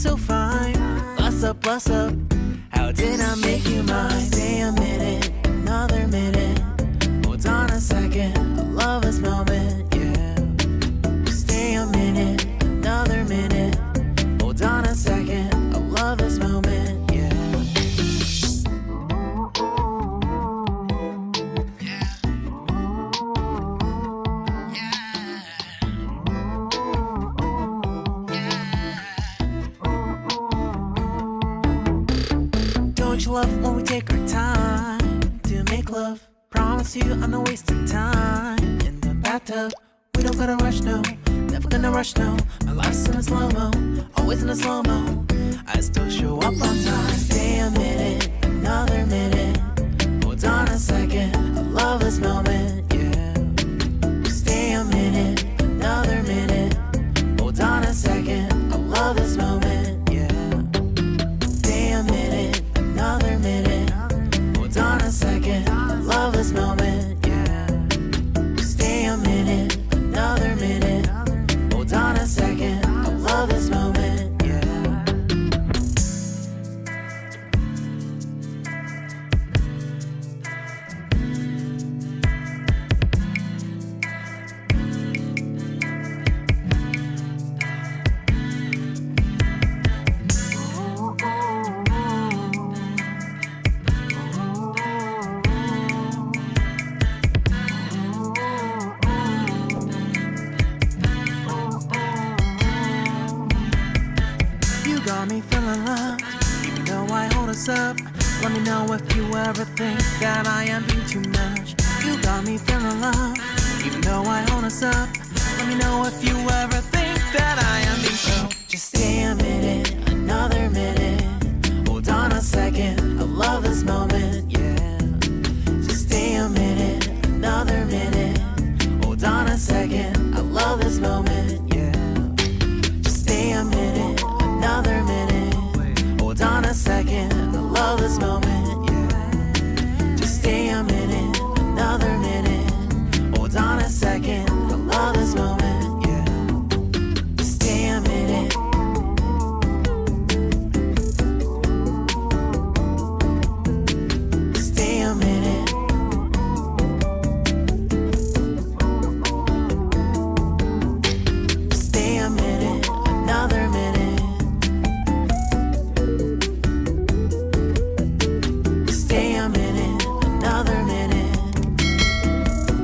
so fine. Bust up, how did I make you mine? Stay a minute, another minute. Hold on a second, I love this moment, yeah. Stay a minute, another minute. Hold on a second, I love this moment, yeah. Don't you love when we take our time to make love? Promise you I'm not wasting time in the bathtub. We don't gotta rush, no, never gonna rush, no. My life's in a slow-mo, always in a slow-mo. I still show up on time. Stay a minute, another minute. Hold on a second, I love this moment, yeah. Stay a minute, another minute. Hold on a second, I love this moment, yeah. Stay a minute, another minute. Hold on a second, I love this moment, yeah. Stay a minute, another minute. Hold on a second, I love this moment, yeah. Got me feeling loved, even though I hold us up. Let me know if you ever think that I am being too much. You got me feeling loved, even though I hold us up. Let me know if you ever think that I am being so. Just stay a minute, another minute. Hold on a second, I love this moment, yeah. Just stay a minute, another minute. Hold on a second, I love this moment.